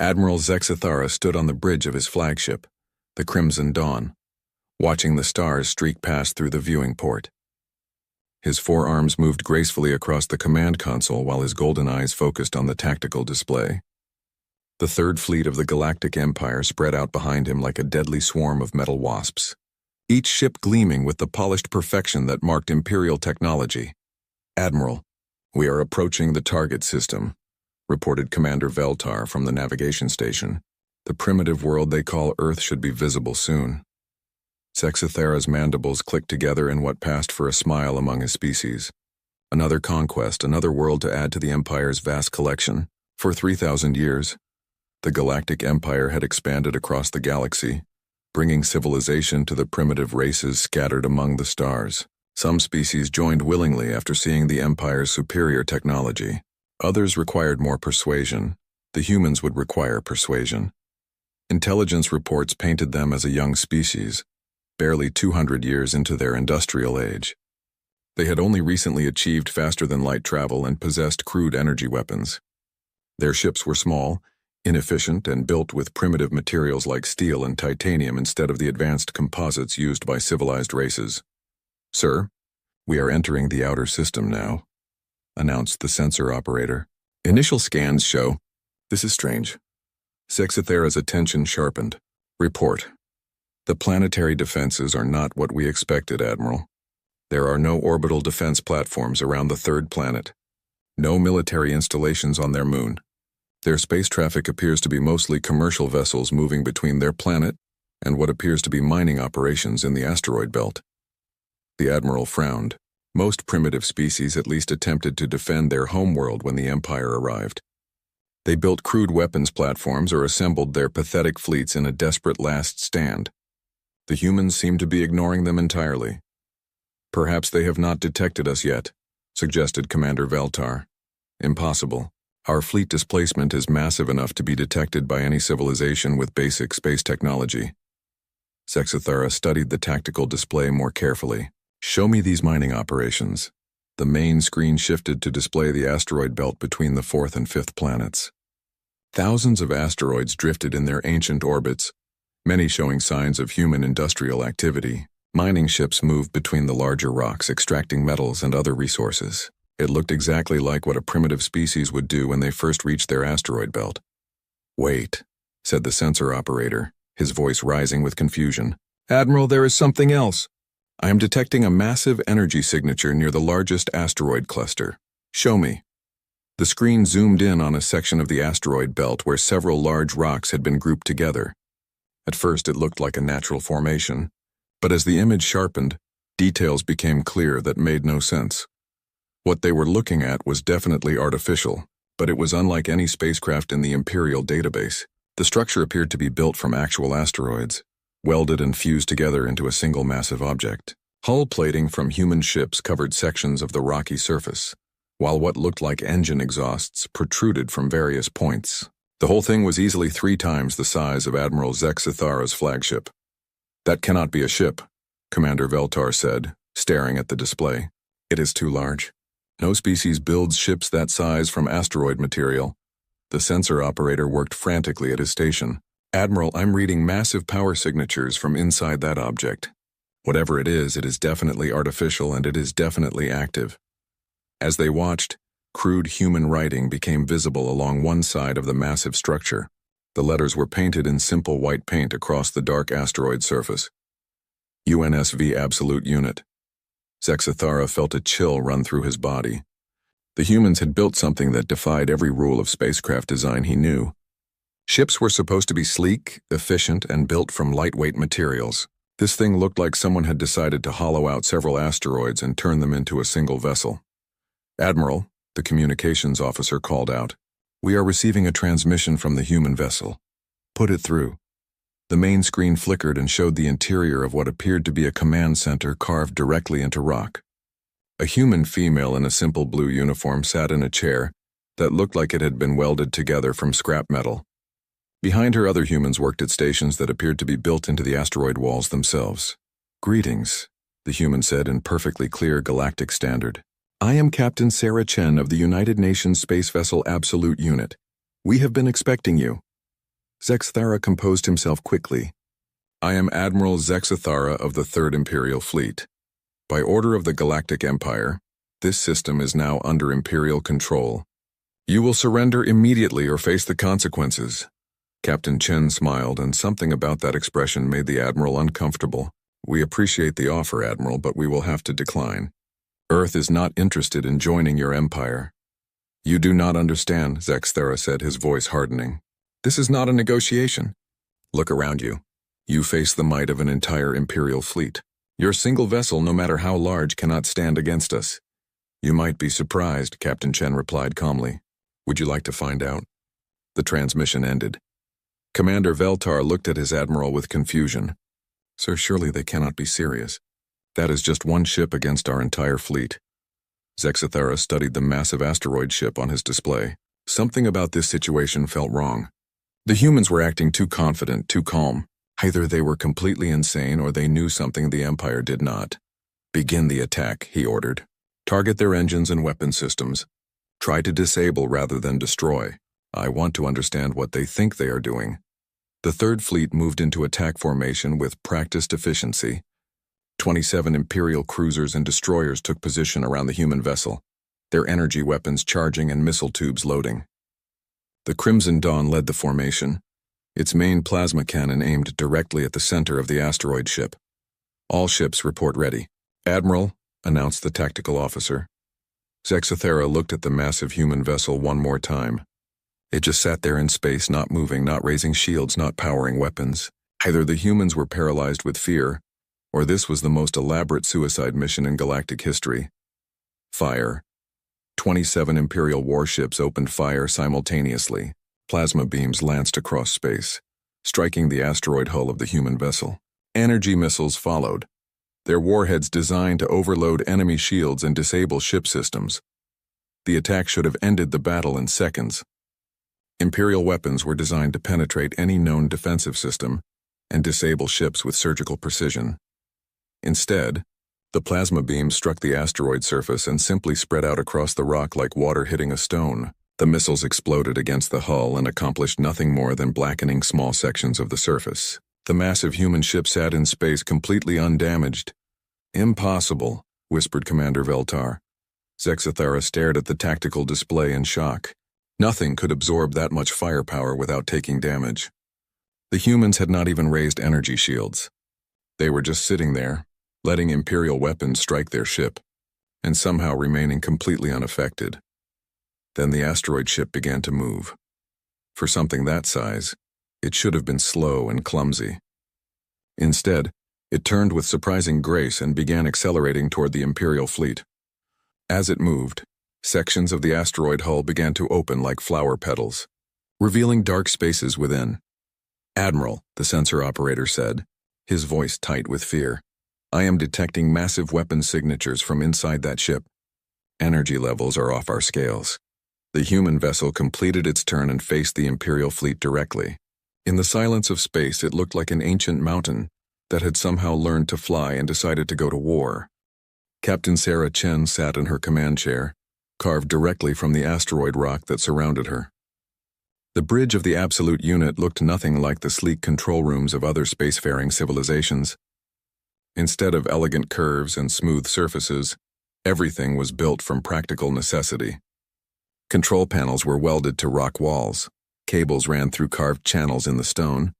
Admiral Zexithara stood on the bridge of his flagship, the Crimson Dawn, watching the stars streak past through the viewing port. His forearms moved gracefully across the command console while his golden eyes focused on the tactical display. The Third Fleet of the Galactic Empire spread out behind him like a deadly swarm of metal wasps, each ship gleaming with the polished perfection that marked Imperial technology. "Admiral, we are approaching the target system," reported Commander Veltar from the navigation station. "The primitive world they call Earth should be visible soon." Zexithara's mandibles clicked together in what passed for a smile among his species. Another conquest, another world to add to the Empire's vast collection. For 3,000 years, the Galactic Empire had expanded across the galaxy, bringing civilization to the primitive races scattered among the stars. Some species joined willingly after seeing the Empire's superior technology. Others required more persuasion. The humans would require persuasion. Intelligence reports painted them as a young species, barely 200 years into their industrial age. They had only recently achieved faster-than-light travel and possessed crude energy weapons. Their ships were small, inefficient, and built with primitive materials like steel and titanium instead of the advanced composites used by civilized races. "Sir, we are entering the outer system now," announced the sensor operator. "Initial scans show..." "This is strange." Zexithara's attention sharpened. "Report. The planetary defenses are not what we expected, Admiral. There are no orbital defense platforms around the third planet. No military installations on their moon. Their space traffic appears to be mostly commercial vessels moving between their planet and what appears to be mining operations in the asteroid belt." The Admiral frowned. Most primitive species at least attempted to defend their homeworld when the Empire arrived. They built crude weapons platforms or assembled their pathetic fleets in a desperate last stand. The humans seem to be ignoring them entirely. "Perhaps they have not detected us yet," suggested Commander Veltar. "Impossible. Our fleet displacement is massive enough to be detected by any civilization with basic space technology." Zexithara studied the tactical display more carefully. "Show me these mining operations." The main screen shifted to display the asteroid belt between the fourth and fifth planets. Thousands of asteroids drifted in their ancient orbits, many showing signs of human industrial activity. Mining ships moved between the larger rocks, extracting metals and other resources. It looked exactly like what a primitive species would do when they first reached their asteroid belt. "Wait," said the sensor operator, his voice rising with confusion. "Admiral, there is something else. I am detecting a massive energy signature near the largest asteroid cluster. Show me." The screen zoomed in on a section of the asteroid belt where several large rocks had been grouped together. At first it looked like a natural formation, but as the image sharpened, details became clear that made no sense. What they were looking at was definitely artificial, but it was unlike any spacecraft in the Imperial database. The structure appeared to be built from actual asteroids, welded and fused together into a single massive object. Hull plating from human ships covered sections of the rocky surface, while what looked like engine exhausts protruded from various points. The whole thing was easily 3 times the size of Admiral Zexithara's flagship. "That cannot be a ship," Commander Veltar said, staring at the display. "It is too large. No species builds ships that size from asteroid material." The sensor operator worked frantically at his station. "Admiral, I'm reading massive power signatures from inside that object. Whatever it is definitely artificial and it is definitely active." As they watched, crude human writing became visible along one side of the massive structure. The letters were painted in simple white paint across the dark asteroid surface. "UNSV Absolute Unit." Zexithara felt a chill run through his body. The humans had built something that defied every rule of spacecraft design he knew. Ships were supposed to be sleek, efficient, and built from lightweight materials. This thing looked like someone had decided to hollow out several asteroids and turn them into a single vessel. "Admiral," the communications officer called out, "we are receiving a transmission from the human vessel. Put it through." The main screen flickered and showed the interior of what appeared to be a command center carved directly into rock. A human female in a simple blue uniform sat in a chair that looked like it had been welded together from scrap metal. Behind her, other humans worked at stations that appeared to be built into the asteroid walls themselves. "Greetings," the human said in perfectly clear galactic standard. "I am Captain Sarah Chen of the United Nations Space Vessel Absolute Unit. We have been expecting you." Zexathara composed himself quickly. I am Admiral Zexathara of the Third Imperial Fleet. By order of the Galactic Empire, this system is now under Imperial control. You will surrender immediately or face the consequences. Captain Chen smiled, and something about that expression made the Admiral uncomfortable. We appreciate the offer, Admiral, but we will have to decline. Earth is not interested in joining your empire. You do not understand, Zexathara said, his voice hardening. This is not a negotiation. Look around you. You face the might of an entire Imperial fleet. Your single vessel, no matter how large, cannot stand against us. You might be surprised, Captain Chen replied calmly. Would you like to find out? The transmission ended. Commander Veltar looked at his admiral with confusion. Sir, surely they cannot be serious. That is just one ship against our entire fleet. Zexathara studied the massive asteroid ship on his display. Something about this situation felt wrong. The humans were acting too confident, too calm. Either they were completely insane or they knew something the Empire did not. Begin the attack, he ordered. Target their engines and weapon systems. Try to disable rather than destroy. I want to understand what they think they are doing. The Third Fleet moved into attack formation with practiced efficiency. 27 Imperial cruisers and destroyers took position around the human vessel, their energy weapons charging and missile tubes loading. The Crimson Dawn led the formation, its main plasma cannon aimed directly at the center of the asteroid ship. All ships report ready. Admiral, announced the tactical officer. Zexathara looked at the massive human vessel one more time. It just sat there in space, not moving, not raising shields, not powering weapons. Either the humans were paralyzed with fear, or this was the most elaborate suicide mission in galactic history. Fire. 27 Imperial warships opened fire simultaneously. Plasma beams lanced across space, striking the asteroid hull of the human vessel. Energy missiles followed, their warheads designed to overload enemy shields and disable ship systems. The attack should have ended the battle in seconds. Imperial weapons were designed to penetrate any known defensive system and disable ships with surgical precision. Instead, the plasma beams struck the asteroid surface and simply spread out across the rock like water hitting a stone. The missiles exploded against the hull and accomplished nothing more than blackening small sections of the surface. The massive human ship sat in space completely undamaged. Impossible, whispered Commander Veltar. Zexathara stared at the tactical display in shock. Nothing could absorb that much firepower without taking damage. The humans had not even raised energy shields. They were just sitting there, letting Imperial weapons strike their ship, and somehow remaining completely unaffected. Then the asteroid ship began to move. For something that size, it should have been slow and clumsy. Instead, it turned with surprising grace and began accelerating toward the Imperial fleet. As it moved, sections of the asteroid hull began to open like flower petals, revealing dark spaces within. Admiral, the sensor operator said, his voice tight with fear. I am detecting massive weapon signatures from inside that ship. Energy levels are off our scales. The human vessel completed its turn and faced the Imperial fleet directly. In the silence of space, it looked like an ancient mountain that had somehow learned to fly and decided to go to war. Captain Sarah Chen sat in her command chair, carved directly from the asteroid rock that surrounded her. The bridge of the Absolute Unit looked nothing like the sleek control rooms of other spacefaring civilizations. Instead of elegant curves and smooth surfaces, everything was built from practical necessity. Control panels were welded to rock walls, cables ran through carved channels in the stone,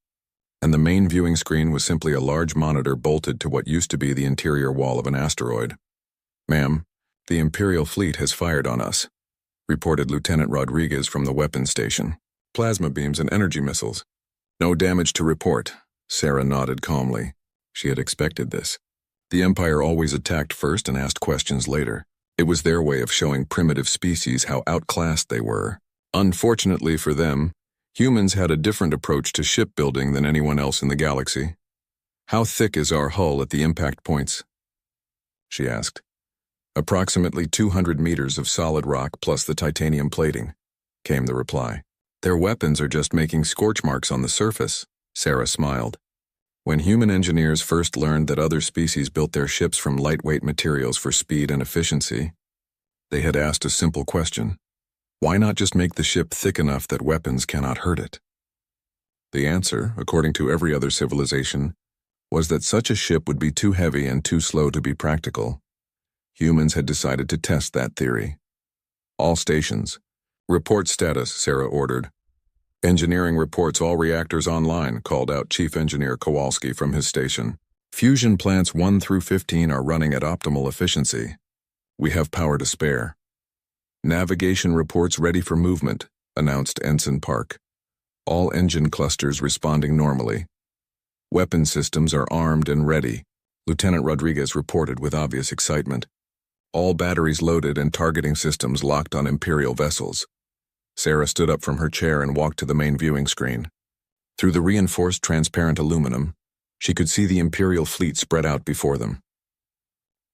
and the main viewing screen was simply a large monitor bolted to what used to be the interior wall of an asteroid. Ma'am, the Imperial fleet has fired on us, reported Lieutenant Rodriguez from the weapons station. Plasma beams and energy missiles. No damage to report, Sarah nodded calmly. She had expected this. The Empire always attacked first and asked questions later. It was their way of showing primitive species how outclassed they were. Unfortunately for them, humans had a different approach to shipbuilding than anyone else in the galaxy. How thick is our hull at the impact points? She asked. Approximately 200 meters of solid rock plus the titanium plating, came the reply. Their weapons are just making scorch marks on the surface, Sarah smiled. When human engineers first learned that other species built their ships from lightweight materials for speed and efficiency, they had asked a simple question. Why not just make the ship thick enough that weapons cannot hurt it? The answer, according to every other civilization, was that such a ship would be too heavy and too slow to be practical. Humans had decided to test that theory. All stations. Report status, Sarah ordered. Engineering reports all reactors online, called out Chief Engineer Kowalski from his station. Fusion plants 1 through 15 are running at optimal efficiency. We have power to spare. Navigation reports ready for movement, announced Ensign Park. All engine clusters responding normally. Weapon systems are armed and ready, Lieutenant Rodriguez reported with obvious excitement. All batteries loaded and targeting systems locked on Imperial vessels. Sarah stood up from her chair and walked to the main viewing screen. Through the reinforced transparent aluminum, she could see the Imperial fleet spread out before them.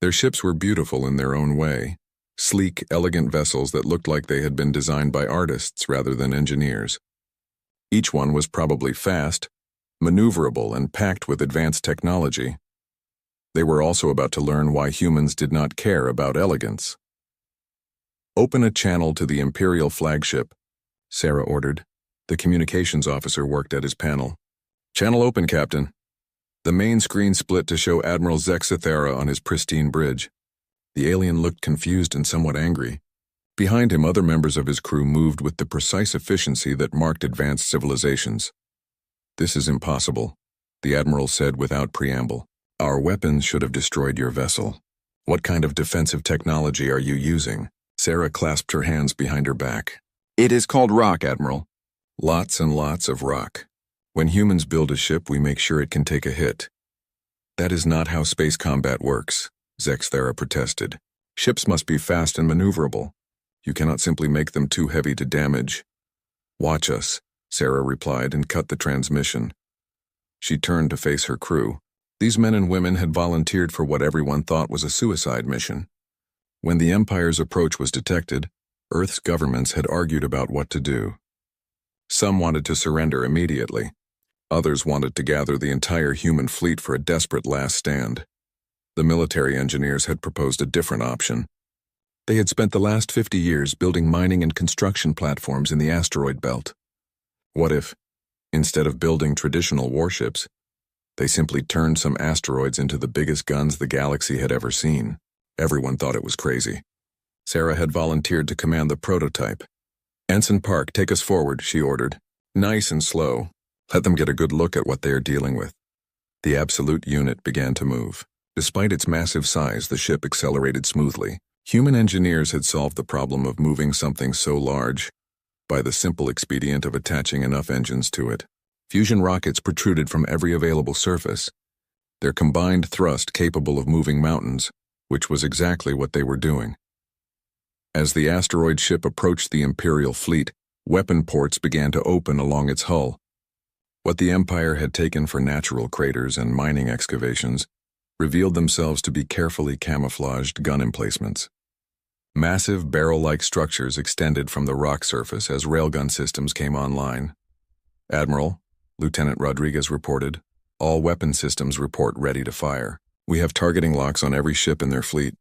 Their ships were beautiful in their own way, sleek, elegant vessels that looked like they had been designed by artists rather than engineers. Each one was probably fast, maneuverable, and packed with advanced technology. They were also about to learn why humans did not care about elegance. Open a channel to the Imperial flagship, Sarah ordered. The communications officer worked at his panel. Channel open, Captain. The main screen split to show Admiral Zexathera on his pristine bridge. The alien looked confused and somewhat angry. Behind him, other members of his crew moved with the precise efficiency that marked advanced civilizations. This is impossible, the Admiral said without preamble. Our weapons should have destroyed your vessel. What kind of defensive technology are you using? Sarah clasped her hands behind her back. It is called rock, Admiral. Lots and lots of rock. When humans build a ship, we make sure it can take a hit. That is not how space combat works, Zexathera protested. Ships must be fast and maneuverable. You cannot simply make them too heavy to damage. Watch us, Sarah replied and cut the transmission. She turned to face her crew. These men and women had volunteered for what everyone thought was a suicide mission. When the Empire's approach was detected, Earth's governments had argued about what to do. Some wanted to surrender immediately. Others wanted to gather the entire human fleet for a desperate last stand. The military engineers had proposed a different option. They had spent the last 50 years building mining and construction platforms in the asteroid belt. What if, instead of building traditional warships, they simply turned some asteroids into the biggest guns the galaxy had ever seen? Everyone thought it was crazy. Sarah had volunteered to command the prototype. Ensign Park, take us forward, she ordered. Nice and slow. Let them get a good look at what they are dealing with. The Absolute unit began to move. Despite its massive size, the ship accelerated smoothly. Human engineers had solved the problem of moving something so large by the simple expedient of attaching enough engines to it. Fusion rockets protruded from every available surface, their combined thrust capable of moving mountains, which was exactly what they were doing. As the asteroid ship approached the Imperial fleet, weapon ports began to open along its hull. What the Empire had taken for natural craters and mining excavations revealed themselves to be carefully camouflaged gun emplacements. Massive barrel-like structures extended from the rock surface as railgun systems came online. Admiral, Lieutenant Rodriguez reported, all weapon systems report ready to fire. We have targeting locks on every ship in their fleet.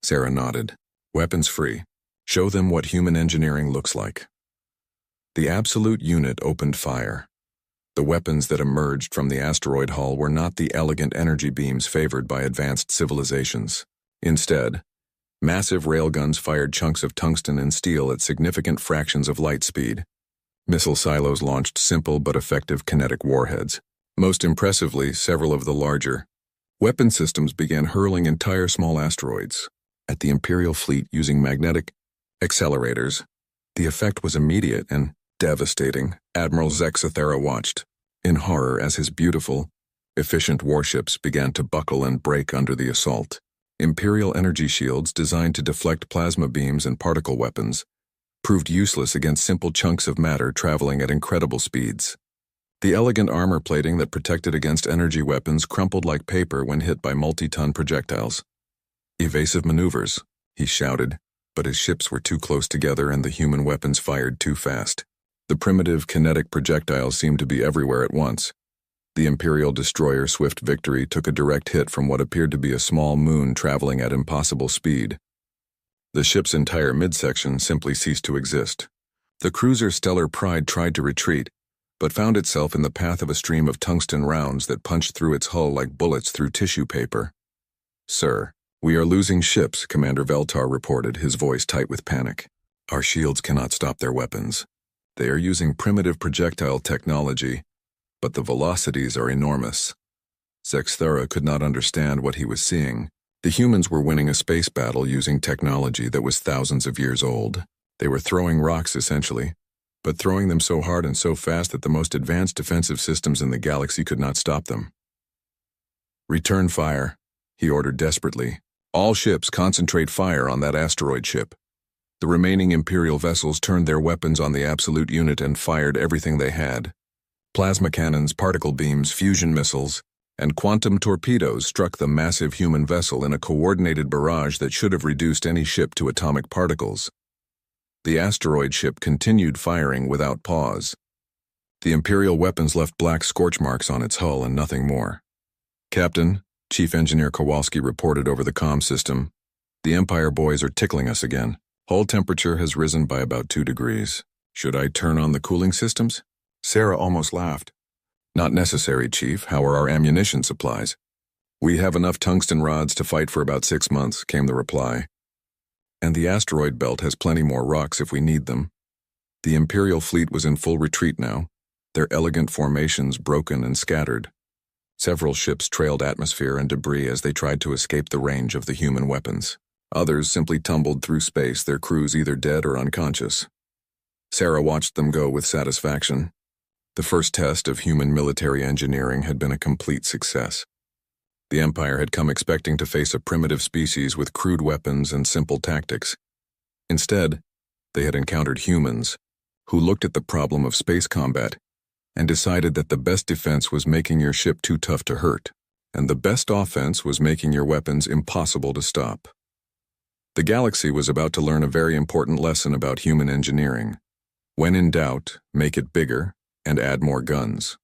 Sarah nodded. Weapons free. Show them what human engineering looks like. The Absolute unit opened fire. The weapons that emerged from the asteroid hull were not the elegant energy beams favored by advanced civilizations. Instead, massive railguns fired chunks of tungsten and steel at significant fractions of light speed. Missile silos launched simple but effective kinetic warheads. Most impressively, several of the larger weapon systems began hurling entire small asteroids at the Imperial fleet using magnetic accelerators. The effect was immediate and devastating. Admiral Zexathera watched in horror as his beautiful, efficient warships began to buckle and break under the assault. Imperial energy shields designed to deflect plasma beams and particle weapons proved useless against simple chunks of matter traveling at incredible speeds. The elegant armor plating that protected against energy weapons crumpled like paper when hit by multi-ton projectiles. Evasive maneuvers, he shouted, but his ships were too close together and the human weapons fired too fast. The primitive kinetic projectiles seemed to be everywhere at once. The Imperial destroyer Swift Victory took a direct hit from what appeared to be a small moon traveling at impossible speed. The ship's entire midsection simply ceased to exist. The cruiser Stellar Pride tried to retreat, but found itself in the path of a stream of tungsten rounds that punched through its hull like bullets through tissue paper. "Sir, we are losing ships," Commander Veltar reported, his voice tight with panic. "Our shields cannot stop their weapons. They are using primitive projectile technology, but the velocities are enormous." Zexthera could not understand what he was seeing. The humans were winning a space battle using technology that was thousands of years old. They were throwing rocks, essentially, but throwing them so hard and so fast that the most advanced defensive systems in the galaxy could not stop them. "Return fire," he ordered desperately. "All ships concentrate fire on that asteroid ship." The remaining Imperial vessels turned their weapons on the Absolute unit and fired everything they had. Plasma cannons, particle beams, fusion missiles, and quantum torpedoes struck the massive human vessel in a coordinated barrage that should have reduced any ship to atomic particles. The asteroid ship continued firing without pause. The Imperial weapons left black scorch marks on its hull and nothing more. "Captain," Chief Engineer Kowalski reported over the comm system, "the Empire boys are tickling us again. Hull temperature has risen by about 2 degrees. Should I turn on the cooling systems?" Sarah almost laughed. "Not necessary, Chief. How are our ammunition supplies?" "We have enough tungsten rods to fight for about 6 months," came the reply. "And the asteroid belt has plenty more rocks if we need them." The Imperial fleet was in full retreat now, their elegant formations broken and scattered. Several ships trailed atmosphere and debris as they tried to escape the range of the human weapons. Others simply tumbled through space, their crews either dead or unconscious. Sarah watched them go with satisfaction. The first test of human military engineering had been a complete success. The Empire had come expecting to face a primitive species with crude weapons and simple tactics. Instead, they had encountered humans who looked at the problem of space combat and decided that the best defense was making your ship too tough to hurt, and the best offense was making your weapons impossible to stop. The galaxy was about to learn a very important lesson about human engineering. When in doubt, make it bigger and add more guns.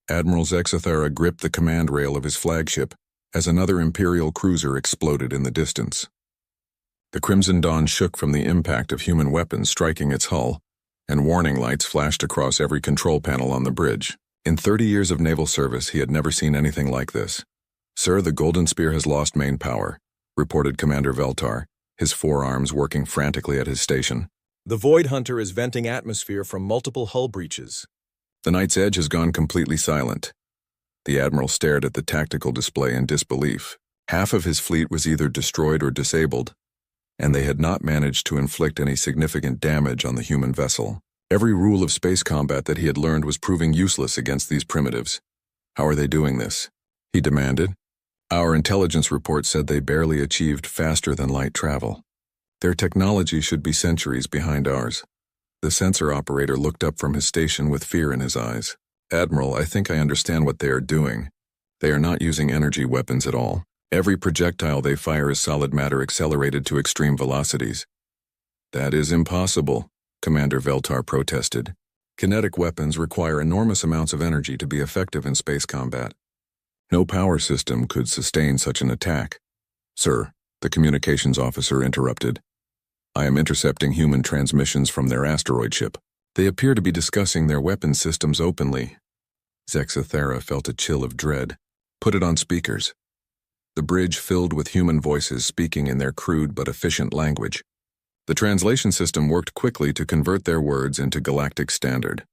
Admiral Zexthera gripped the command rail of his flagship as another Imperial cruiser exploded in the distance. The Crimson Dawn shook from the impact of human weapons striking its hull, and warning lights flashed across every control panel on the bridge. In 30 years of naval service, he had never seen anything like this. "Sir, the Golden Spear has lost main power," reported Commander Veltar, his forearms working frantically at his station. "The Void Hunter is venting atmosphere from multiple hull breaches." "The Night's Edge has gone completely silent." The Admiral stared at the tactical display in disbelief. Half of his fleet was either destroyed or disabled, and they had not managed to inflict any significant damage on the human vessel. Every rule of space combat that he had learned was proving useless against these primitives. "How are they doing this?" he demanded. "Our intelligence report said they barely achieved faster-than-light travel. Their technology should be centuries behind ours." The sensor operator looked up from his station with fear in his eyes. "Admiral, I think I understand what they are doing. They are not using energy weapons at all. Every projectile they fire is solid matter accelerated to extreme velocities." "That is impossible," Commander Veltar protested. "Kinetic weapons require enormous amounts of energy to be effective in space combat. No power system could sustain such an attack." "Sir," the communications officer interrupted, "I am intercepting human transmissions from their asteroid ship. They appear to be discussing their weapon systems openly." Zexthera felt a chill of dread. "Put it on speakers." The bridge filled with human voices speaking in their crude but efficient language. The translation system worked quickly to convert their words into galactic standard.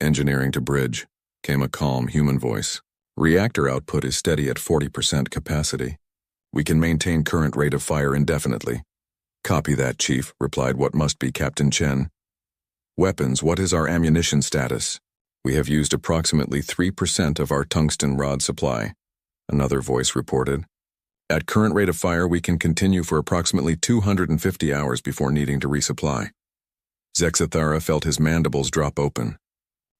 "Engineering to bridge," came a calm human voice. "Reactor output is steady at 40% capacity. We can maintain current rate of fire indefinitely." "Copy that, Chief," replied what must be Captain Chen. "Weapons, what is our ammunition status?" "We have used approximately 3% of our tungsten rod supply," another voice reported. "At current rate of fire, we can continue for approximately 250 hours before needing to resupply." Zexthera felt his mandibles drop open.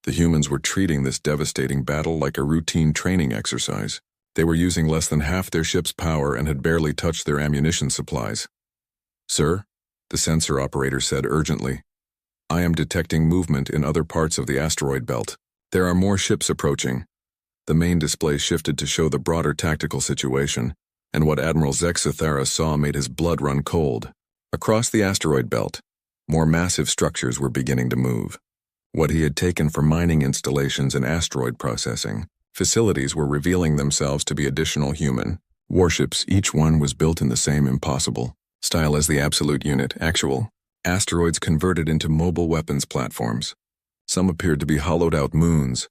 The humans were treating this devastating battle like a routine training exercise. They were using less than half their ship's power and had barely touched their ammunition supplies. "Sir," the sensor operator said urgently, "I am detecting movement in other parts of the asteroid belt. There are more ships approaching." The main display shifted to show the broader tactical situation, and what Admiral Zexthera saw made his blood run cold. Across the asteroid belt, more massive structures were beginning to move. What he had taken for mining installations and asteroid processing facilities were revealing themselves to be additional human warships. Each one was built in the same impossible style as the absolute unit, actual asteroids converted into mobile weapons platforms. Some appeared to be hollowed-out moons.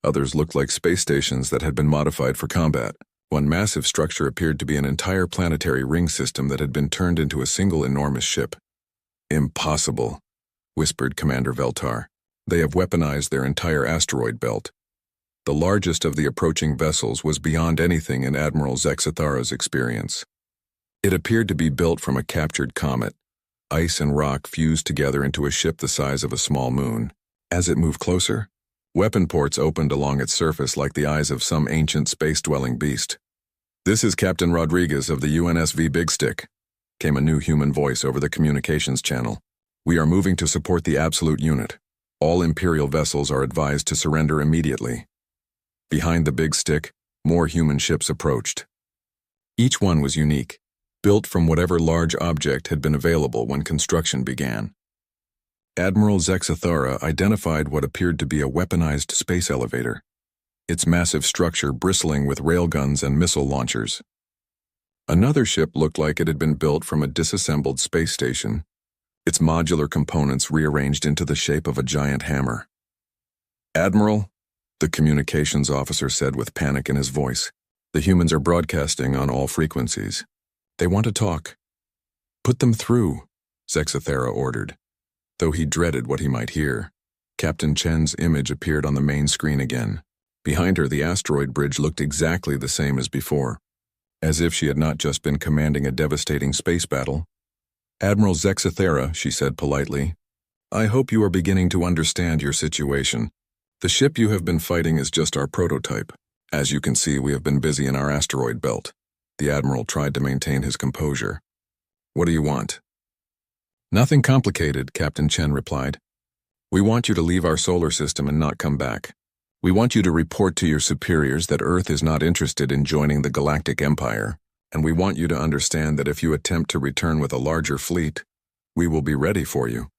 Others looked like space stations that had been modified for combat. One massive structure appeared to be an entire planetary ring system that had been turned into a single enormous ship. "Impossible," whispered Commander Veltar. "They have weaponized their entire asteroid belt." The largest of the approaching vessels was beyond anything in Admiral Zexathara's experience. It appeared to be built from a captured comet. Ice and rock fused together into a ship the size of a small moon. As it moved closer, weapon ports opened along its surface like the eyes of some ancient space-dwelling beast. "This is Captain Rodriguez of the UNSV Big Stick," came a new human voice over the communications channel. "We are moving to support the absolute unit. All Imperial vessels are advised to surrender immediately." Behind the Big Stick, more human ships approached. Each one was unique, built from whatever large object had been available when construction began. Admiral Zexathara identified what appeared to be a weaponized space elevator, its massive structure bristling with railguns and missile launchers. Another ship looked like it had been built from a disassembled space station, its modular components rearranged into the shape of a giant hammer. "Admiral," the communications officer said with panic in his voice, "the humans are broadcasting on all frequencies. They want to talk." "Put them through," Zexathara ordered. Though he dreaded what he might hear, Captain Chen's image appeared on the main screen again. Behind her, the asteroid bridge looked exactly the same as before, as if she had not just been commanding a devastating space battle. "Admiral Zexathara," she said politely, "I hope you are beginning to understand your situation. The ship you have been fighting is just our prototype. As you can see, we have been busy in our asteroid belt." The Admiral tried to maintain his composure. "What do you want?" "Nothing complicated," Captain Chen replied. "We want you to leave our solar system and not come back. We want you to report to your superiors that Earth is not interested in joining the Galactic Empire, and we want you to understand that if you attempt to return with a larger fleet, we will be ready for you."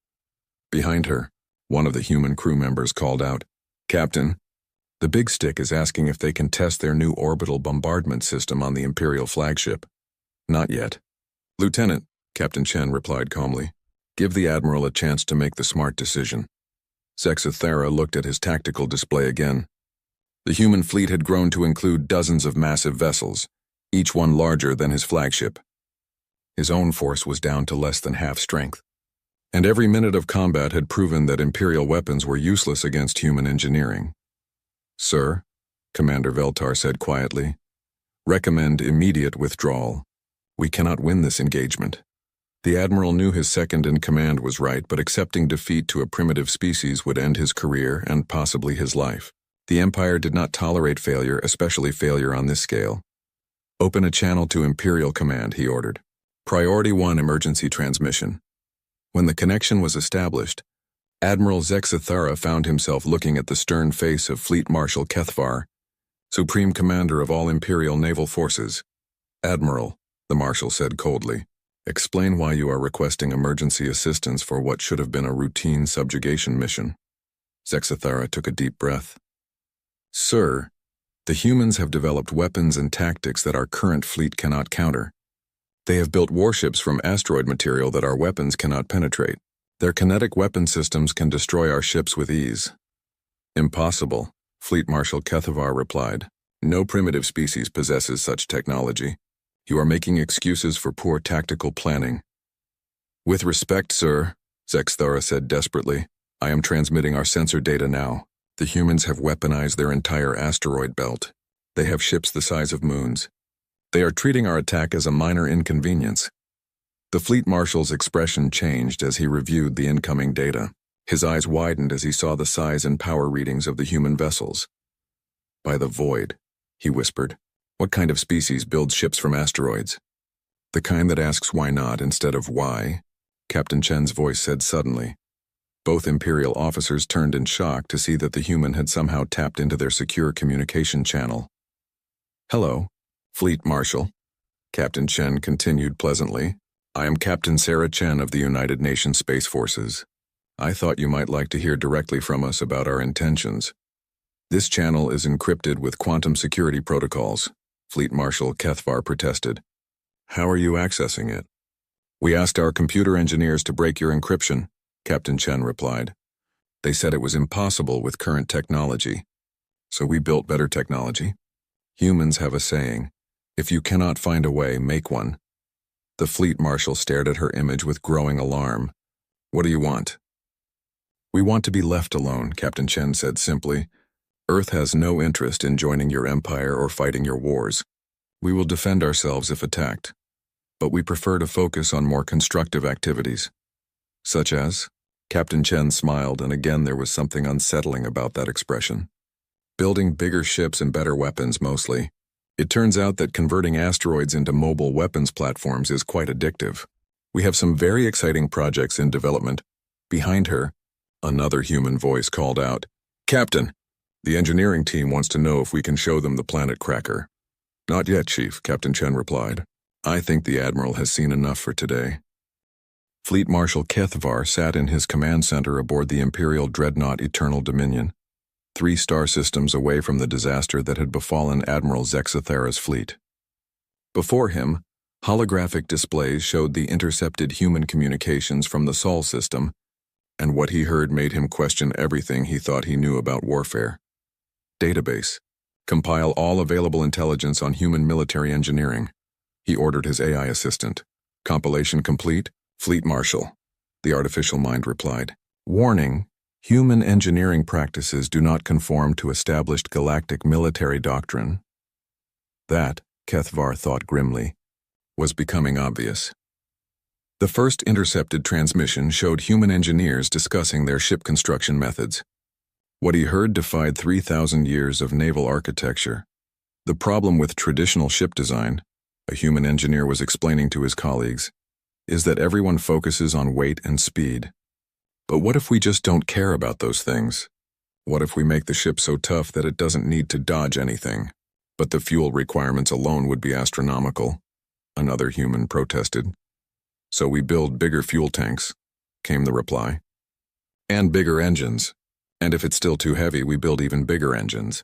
Behind her, one of the human crew members called out, "Captain, the Big Stick is asking if they can test their new orbital bombardment system on the Imperial flagship." "Not yet." "Lieutenant," Captain Chen replied calmly, "give the Admiral a chance to make the smart decision." Zexathara looked at his tactical display again. The human fleet had grown to include dozens of massive vessels, each one larger than his flagship. His own force was down to less than half strength, and every minute of combat had proven that Imperial weapons were useless against human engineering. "Sir," Commander Veltar said quietly, "recommend immediate withdrawal. We cannot win this engagement." The Admiral knew his second-in-command was right, but accepting defeat to a primitive species would end his career and possibly his life. The Empire did not tolerate failure, especially failure on this scale. "Open a channel to Imperial Command," he ordered. "Priority 1 emergency transmission." When the connection was established, Admiral Zexathara found himself looking at the stern face of Fleet Marshal Kethvar, Supreme Commander of all Imperial naval forces. "Admiral," the Marshal said coldly, "explain why you are requesting emergency assistance for what should have been a routine subjugation mission." Zexathara took a deep breath. "Sir, the humans have developed weapons and tactics that our current fleet cannot counter. They have built warships from asteroid material that our weapons cannot penetrate. Their kinetic weapon systems can destroy our ships with ease." "Impossible," Fleet Marshal Kethvar replied. "No primitive species possesses such technology. You are making excuses for poor tactical planning." "With respect, sir," Zexathara said desperately, "I am transmitting our sensor data now. The humans have weaponized their entire asteroid belt. They have ships the size of moons. They are treating our attack as a minor inconvenience." The Fleet Marshal's expression changed as he reviewed the incoming data. His eyes widened as he saw the size and power readings of the human vessels. "By the void," he whispered. "What kind of species builds ships from asteroids?" "The kind that asks why not instead of why," Captain Chen's voice said suddenly. Both Imperial officers turned in shock to see that the human had somehow tapped into their secure communication channel. "Hello, Fleet Marshal," Captain Chen continued pleasantly. "I am Captain Sarah Chen of the United Nations Space Forces. I thought you might like to hear directly from us about our intentions. This channel is encrypted with quantum security protocols, Fleet Marshal Kethvar protested. How are you accessing it? We asked our computer engineers to break your encryption, Captain Chen replied. They said it was impossible with current technology. So we built better technology. Humans have a saying, if you cannot find a way, make one. The Fleet Marshal stared at her image with growing alarm. What do you want? We want to be left alone, Captain Chen said simply. Earth has no interest in joining your empire or fighting your wars. We will defend ourselves if attacked, but we prefer to focus on more constructive activities. Such as? Captain Chen smiled, and again there was something unsettling about that expression. Building bigger ships and better weapons, mostly. It turns out that converting asteroids into mobile weapons platforms is quite addictive. We have some very exciting projects in development. Behind her, another human voice called out, Captain, the engineering team wants to know if we can show them the planet cracker. Not yet, Chief, Captain Chen replied. I think the Admiral has seen enough for today. Fleet Marshal Kethvar sat in his command center aboard the Imperial Dreadnought Eternal Dominion, 3 star systems away from the disaster that had befallen Admiral Zexathera's fleet. Before him, holographic displays showed the intercepted human communications from the Sol system, and what he heard made him question everything he thought he knew about warfare. Database. Compile all available intelligence on human military engineering. He ordered his AI assistant. Compilation complete? Fleet Marshal. The artificial mind replied. Warning. Human engineering practices do not conform to established galactic military doctrine. That, Kethvar thought grimly, was becoming obvious. The first intercepted transmission showed human engineers discussing their ship construction methods. What he heard defied 3,000 years of naval architecture. The problem with traditional ship design, a human engineer was explaining to his colleagues, is that everyone focuses on weight and speed. But what if we just don't care about those things? What if we make the ship so tough that it doesn't need to dodge anything? But the fuel requirements alone would be astronomical, another human protested. So we build bigger fuel tanks, came the reply. And bigger engines. And if it's still too heavy, we build even bigger engines.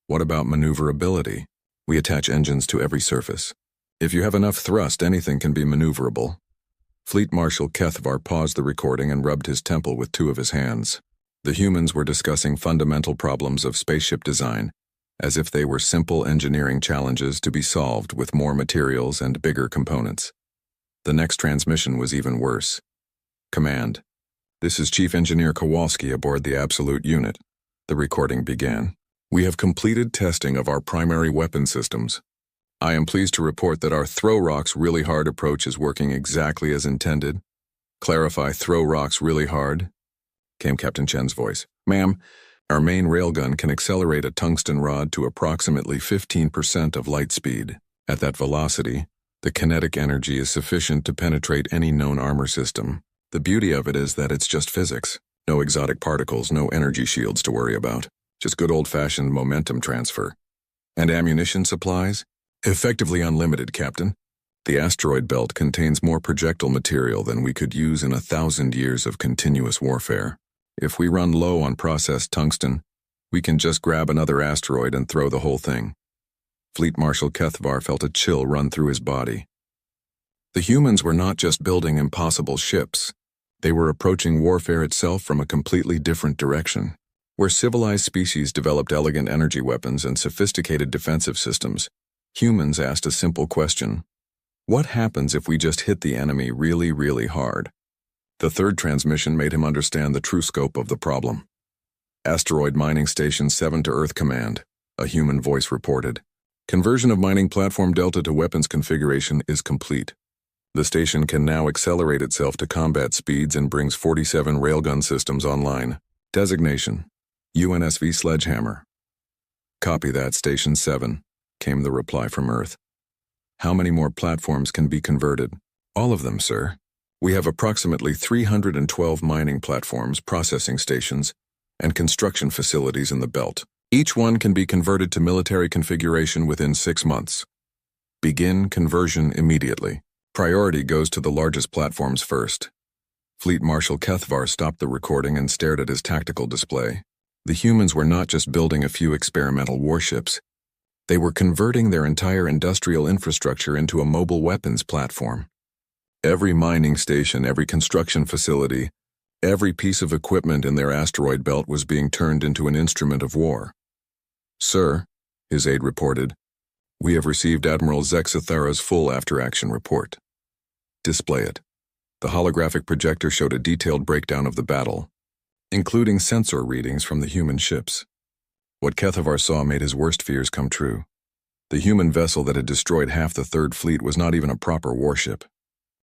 What about maneuverability? We attach engines to every surface. If you have enough thrust, anything can be maneuverable. Fleet Marshal Kethvar paused the recording and rubbed his temple with 2 of his hands. The humans were discussing fundamental problems of spaceship design, as if they were simple engineering challenges to be solved with more materials and bigger components. The next transmission was even worse. Command. This is Chief Engineer Kowalski aboard the Absolute Unit. The recording began. We have completed testing of our primary weapon systems. I am pleased to report that our Throw Rocks Really Hard approach is working exactly as intended. Clarify Throw Rocks Really Hard, came Captain Chen's voice. Ma'am, our main railgun can accelerate a tungsten rod to approximately 15% of light speed. At that velocity, the kinetic energy is sufficient to penetrate any known armor system. The beauty of it is that it's just physics. No exotic particles, no energy shields to worry about. Just good old-fashioned momentum transfer. And ammunition supplies? Effectively unlimited, Captain. The asteroid belt contains more projectile material than we could use in 1,000 years of continuous warfare. If we run low on processed tungsten, we can just grab another asteroid and throw the whole thing. Fleet Marshal Kethvar felt a chill run through his body. The humans were not just building impossible ships. They were approaching warfare itself from a completely different direction. Where civilized species developed elegant energy weapons and sophisticated defensive systems, humans asked a simple question. What happens if we just hit the enemy really, really hard? The third transmission made him understand the true scope of the problem. Asteroid Mining Station 7 to Earth Command, a human voice reported. Conversion of mining platform Delta to weapons configuration is complete. The station can now accelerate itself to combat speeds and brings 47 railgun systems online. Designation: UNSV Sledgehammer. Copy that, Station 7, came the reply from Earth. How many more platforms can be converted? All of them, sir. We have approximately 312 mining platforms, processing stations, and construction facilities in the belt. Each one can be converted to military configuration within 6 months. Begin conversion immediately. Priority goes to the largest platforms first. Fleet Marshal Kethvar stopped the recording and stared at his tactical display. The humans were not just building a few experimental warships. They were converting their entire industrial infrastructure into a mobile weapons platform. Every mining station, every construction facility, every piece of equipment in their asteroid belt was being turned into an instrument of war. "Sir," his aide reported, "we have received Admiral Zexathara's full after-action report." "Display it." The holographic projector showed a detailed breakdown of the battle, including sensor readings from the human ships. What Kethvar saw made his worst fears come true. The human vessel that had destroyed half the Third Fleet was not even a proper warship.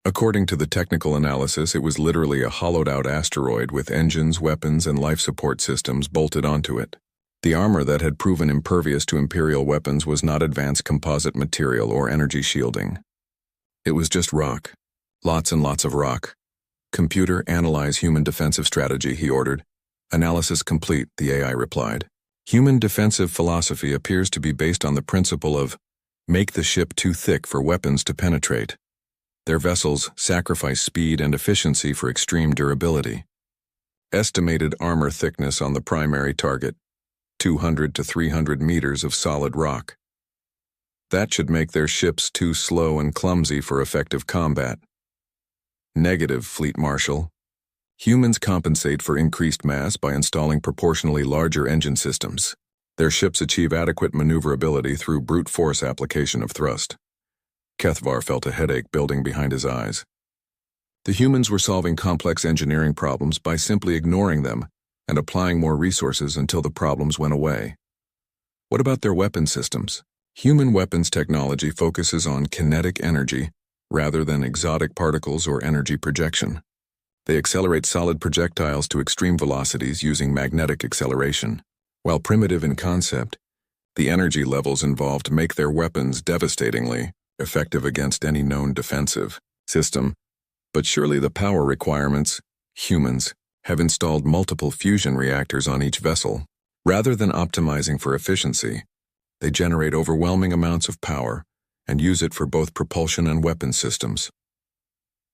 According to the technical analysis, it was literally a hollowed-out asteroid with engines, weapons, and life support systems bolted onto it. The armor that had proven impervious to Imperial weapons was not advanced composite material or energy shielding. It was just rock. Lots and lots of rock. "Computer, analyze human defensive strategy," he ordered. "Analysis complete," the AI replied. Human defensive philosophy appears to be based on the principle of make the ship too thick for weapons to penetrate. Their vessels sacrifice speed and efficiency for extreme durability. Estimated armor thickness on the primary target, 200 to 300 meters of solid rock. That should make their ships too slow and clumsy for effective combat. Negative, Fleet Marshal. Humans compensate for increased mass by installing proportionally larger engine systems. Their ships achieve adequate maneuverability through brute force application of thrust. Kethvar felt a headache building behind his eyes. The humans were solving complex engineering problems by simply ignoring them and applying more resources until the problems went away. What about their weapon systems? Human weapons technology focuses on kinetic energy rather than exotic particles or energy projection. They accelerate solid projectiles to extreme velocities using magnetic acceleration. While primitive in concept, the energy levels involved make their weapons devastatingly effective against any known defensive system. But surely the power requirements, humans, have installed multiple fusion reactors on each vessel. Rather than optimizing for efficiency, they generate overwhelming amounts of power and use it for both propulsion and weapon systems.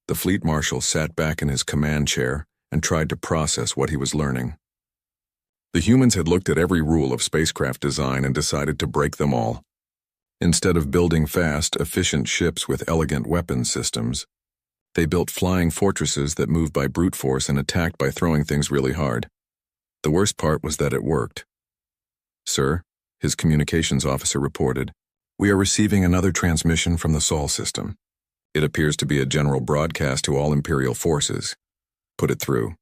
The Fleet Marshal sat back in his command chair and tried to process what he was learning. The humans had looked at every rule of spacecraft design and decided to break them all. Instead of building fast, efficient ships with elegant weapon systems, they built flying fortresses that moved by brute force and attacked by throwing things really hard. The worst part was that it worked. "Sir," his communications officer reported, "we are receiving another transmission from the Sol system. It appears to be a general broadcast to all Imperial forces." "Put it through."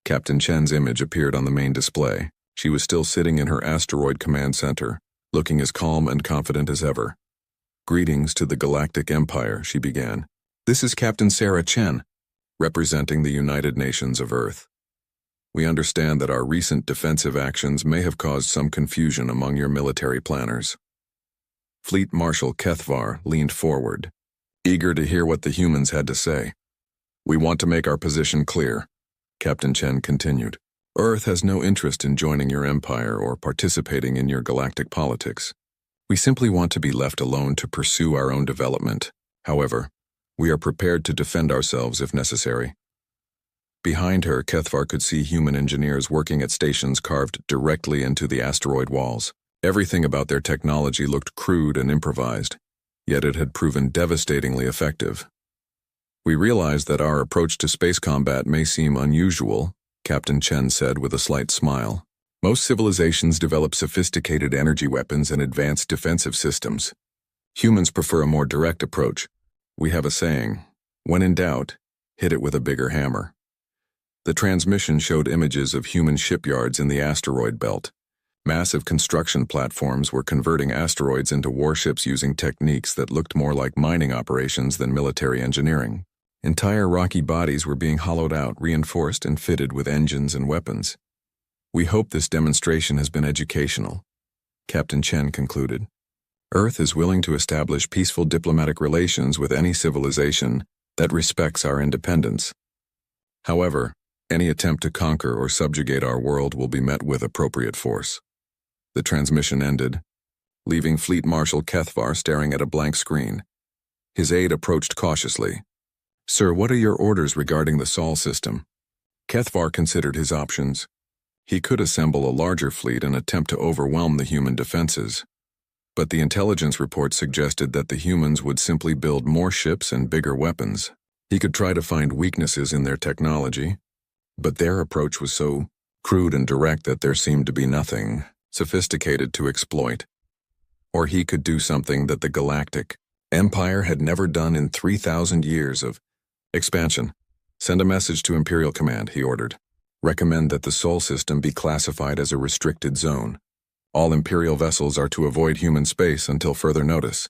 Captain Chen's image appeared on the main display. She was still sitting in her asteroid command center, looking as calm and confident as ever. "Greetings to the Galactic Empire," she began. "This is Captain Sarah Chen, representing the United Nations of Earth. We understand that our recent defensive actions may have caused some confusion among your military planners." Fleet Marshal Kethvar leaned forward, eager to hear what the humans had to say. "We want to make our position clear," Captain Chen continued. "Earth has no interest in joining your empire or participating in your galactic politics. We simply want to be left alone to pursue our own development. However, we are prepared to defend ourselves if necessary." Behind her, Kethvar could see human engineers working at stations carved directly into the asteroid walls. Everything about their technology looked crude and improvised, yet it had proven devastatingly effective. "We realize that our approach to space combat may seem unusual," Captain Chen said with a slight smile. "Most civilizations develop sophisticated energy weapons and advanced defensive systems. Humans prefer a more direct approach. We have a saying, when in doubt, hit it with a bigger hammer." The transmission showed images of human shipyards in the asteroid belt. Massive construction platforms were converting asteroids into warships using techniques that looked more like mining operations than military engineering. Entire rocky bodies were being hollowed out, reinforced, and fitted with engines and weapons. "We hope this demonstration has been educational," Captain Chen concluded. "Earth is willing to establish peaceful diplomatic relations with any civilization that respects our independence. However, any attempt to conquer or subjugate our world will be met with appropriate force." The transmission ended, leaving Fleet Marshal Kethvar staring at a blank screen. His aide approached cautiously. Sir, what are your orders regarding the Sol system? Kethvar considered his options. He could assemble a larger fleet and attempt to overwhelm the human defenses. But the intelligence report suggested that the humans would simply build more ships and bigger weapons. He could try to find weaknesses in their technology, but their approach was so crude and direct that there seemed to be nothing sophisticated to exploit. Or he could do something that the Galactic Empire had never done in 3,000 years of expansion. Send a message to Imperial Command, he ordered. Recommend that the Sol system be classified as a restricted zone. All Imperial vessels are to avoid human space until further notice.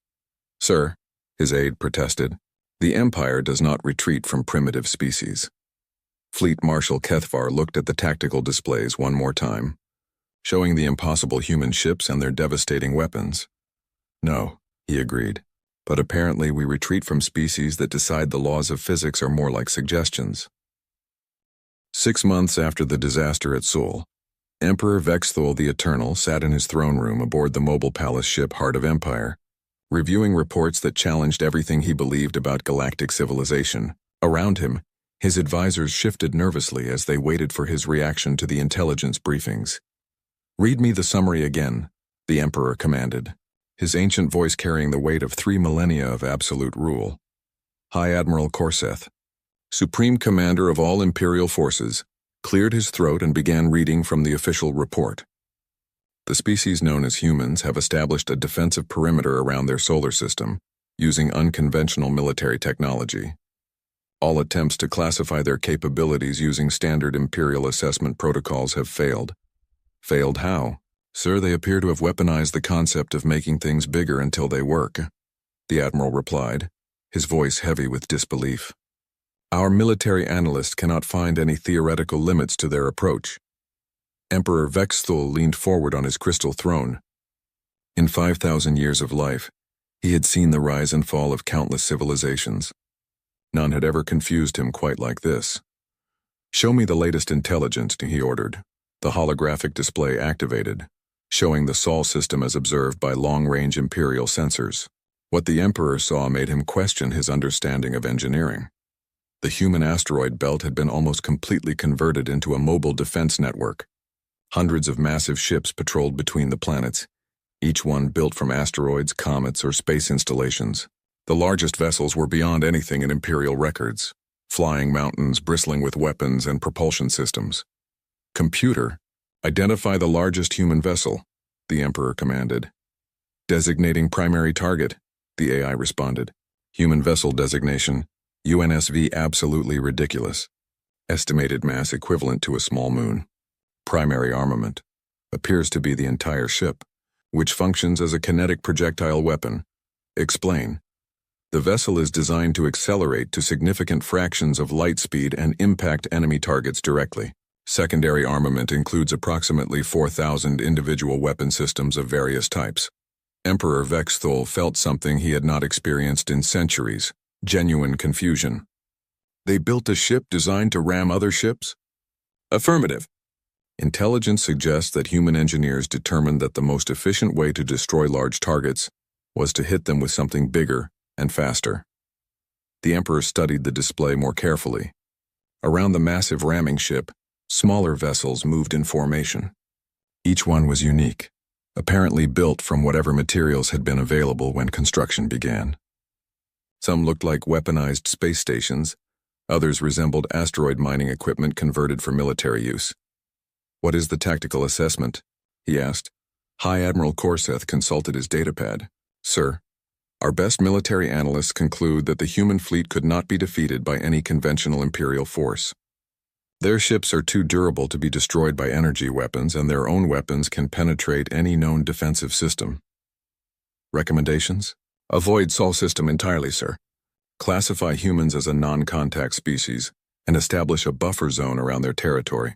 Sir, his aide protested, the Empire does not retreat from primitive species. Fleet Marshal Kethvar looked at the tactical displays one more time, showing the impossible human ships and their devastating weapons. No, he agreed, but apparently we retreat from species that decide the laws of physics are more like suggestions. 6 months after the disaster at Sol, Emperor Vexthul the Eternal sat in his throne room aboard the mobile palace ship Heart of Empire, reviewing reports that challenged everything he believed about galactic civilization. Around him, his advisors shifted nervously as they waited for his reaction to the intelligence briefings. Read me the summary again, the Emperor commanded, his ancient voice carrying the weight of 3 millennia of absolute rule. High Admiral Korseth, Supreme Commander of all Imperial forces, cleared his throat and began reading from the official report. The species known as humans have established a defensive perimeter around their solar system, using unconventional military technology. All attempts to classify their capabilities using standard Imperial assessment protocols have failed. Failed how? Sir, they appear to have weaponized the concept of making things bigger until they work, the Admiral replied, his voice heavy with disbelief. Our military analyst cannot find any theoretical limits to their approach. Emperor Vexthul leaned forward on his crystal throne. In 5,000 years of life, he had seen the rise and fall of countless civilizations. None had ever confused him quite like this. Show me the latest intelligence, he ordered. The holographic display activated, showing the Sol system as observed by long-range Imperial sensors. What the Emperor saw made him question his understanding of engineering. The human asteroid belt had been almost completely converted into a mobile defense network. Hundreds of massive ships patrolled between the planets, each one built from asteroids, comets, or space installations. The largest vessels were beyond anything in Imperial records, flying mountains bristling with weapons and propulsion systems. Computer, identify the largest human vessel, the Emperor commanded. Designating primary target, the AI responded. Human vessel designation, UNSV absolutely ridiculous. Estimated mass equivalent to a small moon. Primary armament, appears to be the entire ship, which functions as a kinetic projectile weapon. Explain. The vessel is designed to accelerate to significant fractions of light speed and impact enemy targets directly. Secondary armament includes approximately 4,000 individual weapon systems of various types. Emperor Vexthul felt something he had not experienced in centuries. Genuine confusion. They built a ship designed to ram other ships? Affirmative. Intelligence suggests that human engineers determined that the most efficient way to destroy large targets was to hit them with something bigger and faster. The Emperor studied the display more carefully. Around the massive ramming ship, smaller vessels moved in formation. Each one was unique, apparently built from whatever materials had been available when construction began. Some looked like weaponized space stations, others resembled asteroid mining equipment converted for military use. What is the tactical assessment? He asked. High Admiral Korseth consulted his datapad. Sir, our best military analysts conclude that the human fleet could not be defeated by any conventional Imperial force. Their ships are too durable to be destroyed by energy weapons, and their own weapons can penetrate any known defensive system. Recommendations? Avoid Sol system entirely, sir. Classify humans as a non-contact species and establish a buffer zone around their territory.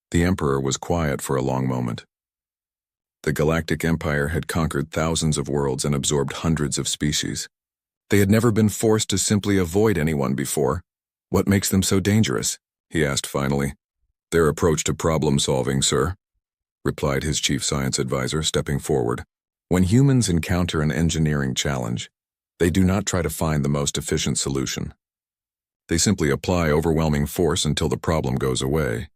The Emperor was quiet for a long moment. The Galactic Empire had conquered thousands of worlds and absorbed hundreds of species. They had never been forced to simply avoid anyone before. What makes them so dangerous? He asked finally. Their approach to problem-solving, sir, replied his chief science advisor, stepping forward. When humans encounter an engineering challenge, they do not try to find the most efficient solution. They simply apply overwhelming force until the problem goes away.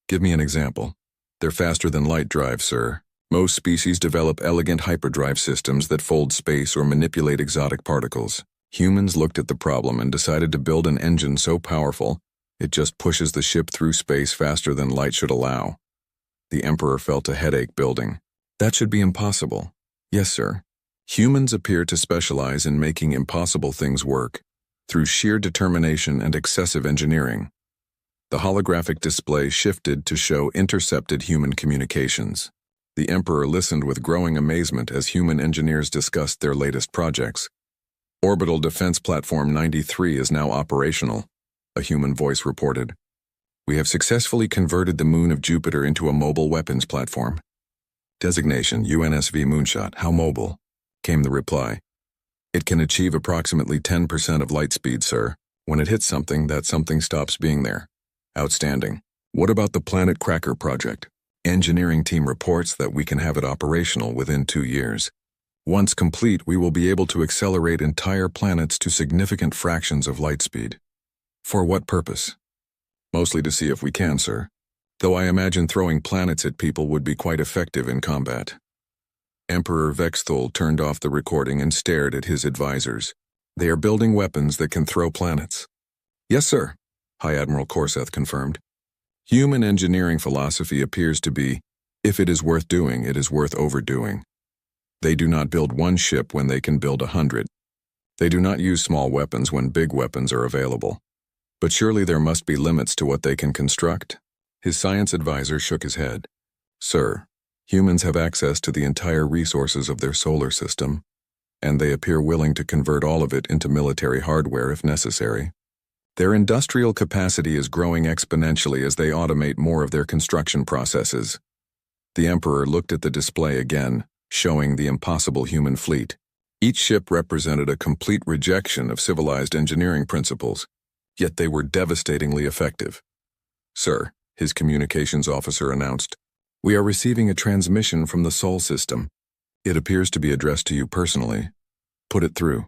Give me an example. They're faster than light drive, sir. Most species develop elegant hyperdrive systems that fold space or manipulate exotic particles. Humans looked at the problem and decided to build an engine so powerful it just pushes the ship through space faster than light should allow. The Emperor felt a headache building. That should be impossible. Yes, sir. Humans appear to specialize in making impossible things work through sheer determination and excessive engineering. The holographic display shifted to show intercepted human communications. The Emperor listened with growing amazement as human engineers discussed their latest projects. Orbital Defense Platform 93 is now operational, a human voice reported. We have successfully converted the moon of Jupiter into a mobile weapons platform. Designation UNSV Moonshot. How mobile? Came the reply. It can achieve approximately 10% of light speed, sir. When it hits something, that something stops being there. Outstanding. What about the Planet Cracker project? Engineering team reports that we can have it operational within 2 years. Once complete, we will be able to accelerate entire planets to significant fractions of light speed. For what purpose? Mostly to see if we can, sir. Though I imagine throwing planets at people would be quite effective in combat. Emperor Vexthul turned off the recording and stared at his advisors. They are building weapons that can throw planets. Yes, sir, High Admiral Korseth confirmed. Human engineering philosophy appears to be, if it is worth doing, it is worth overdoing. They do not build one ship when they can build 100. They do not use small weapons when big weapons are available. But surely there must be limits to what they can construct. His science advisor shook his head. Sir, humans have access to the entire resources of their solar system, and they appear willing to convert all of it into military hardware if necessary. Their industrial capacity is growing exponentially as they automate more of their construction processes. The Emperor looked at the display again, showing the impossible human fleet. Each ship represented a complete rejection of civilized engineering principles, yet they were devastatingly effective. Sir, his communications officer announced, we are receiving a transmission from the Sol system. It appears to be addressed to you personally. Put it through.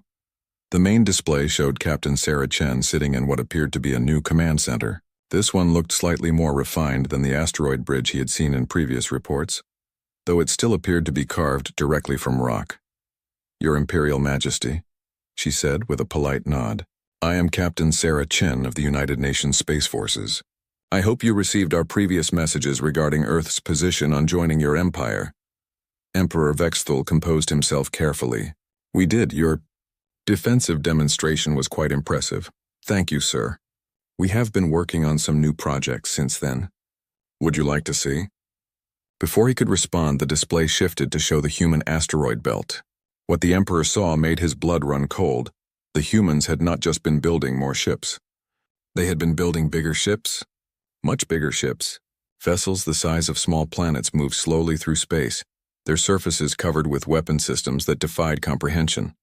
The main display showed Captain Sarah Chen sitting in what appeared to be a new command center. This one looked slightly more refined than the asteroid bridge he had seen in previous reports, though it still appeared to be carved directly from rock. Your Imperial Majesty, she said with a polite nod. I am Captain Sarah Chen of the United Nations Space Forces. I hope you received our previous messages regarding Earth's position on joining your empire. Emperor Vexthul composed himself carefully. We did. Your defensive demonstration was quite impressive. Thank you, sir. We have been working on some new projects since then. Would you like to see? Before he could respond, the display shifted to show the human asteroid belt. What the Emperor saw made his blood run cold. The humans had not just been building more ships. They had been building bigger ships, much bigger ships. Vessels the size of small planets moved slowly through space, their surfaces covered with weapon systems that defied comprehension.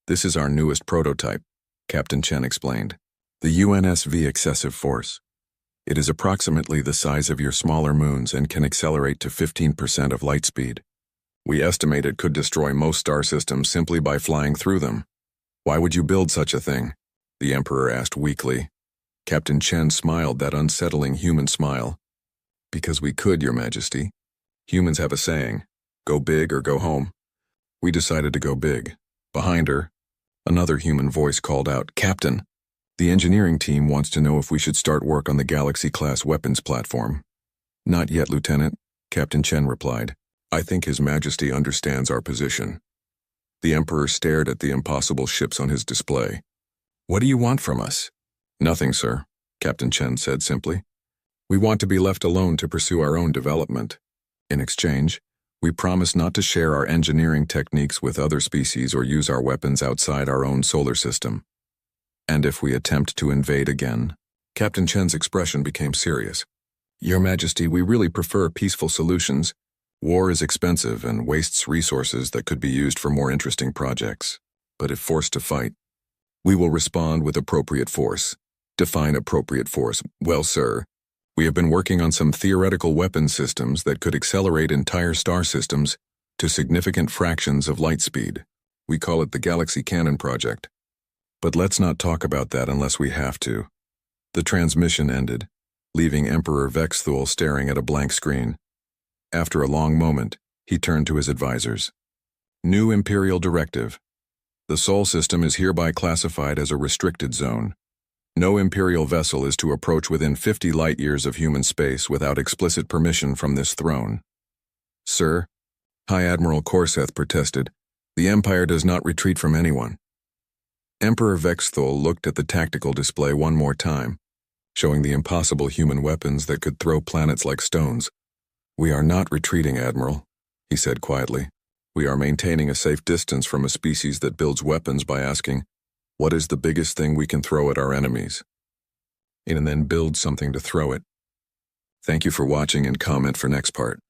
This is our newest prototype, Captain Chen explained. The UNSV Excessive Force. It is approximately the size of your smaller moons and can accelerate to 15% of light speed. We estimate it could destroy most star systems simply by flying through them. Why would you build such a thing? The Emperor asked weakly. Captain Chen smiled that unsettling human smile. Because we could, Your Majesty. Humans have a saying, go big or go home. We decided to go big. Behind her, another human voice called out, Captain, the engineering team wants to know if we should start work on the Galaxy-class weapons platform. Not yet, Lieutenant, Captain Chen replied. I think His Majesty understands our position. The Emperor stared at the impossible ships on his display. What do you want from us? Nothing, sir, Captain Chen said simply. We want to be left alone to pursue our own development. In exchange, we promise not to share our engineering techniques with other species or use our weapons outside our own solar system. And if we attempt to invade again, Captain Chen's expression became serious. Your Majesty, we really prefer peaceful solutions. War is expensive and wastes resources that could be used for more interesting projects. But if forced to fight, we will respond with appropriate force. Define appropriate force. Well, sir, we have been working on some theoretical weapon systems that could accelerate entire star systems to significant fractions of light speed. We call it the Galaxy Cannon Project. But let's not talk about that unless we have to. The transmission ended, leaving Emperor Vexthul staring at a blank screen. After a long moment, he turned to his advisors. New Imperial Directive. The Sol system is hereby classified as a restricted zone. No Imperial vessel is to approach within 50 light-years of human space without explicit permission from this throne. Sir, High Admiral Korseth protested, the Empire does not retreat from anyone. Emperor Vexthul looked at the tactical display one more time, showing the impossible human weapons that could throw planets like stones. We are not retreating, Admiral, he said quietly. We are maintaining a safe distance from a species that builds weapons by asking, what is the biggest thing we can throw at our enemies? And then build something to throw it. Thank you for watching and comment for next part.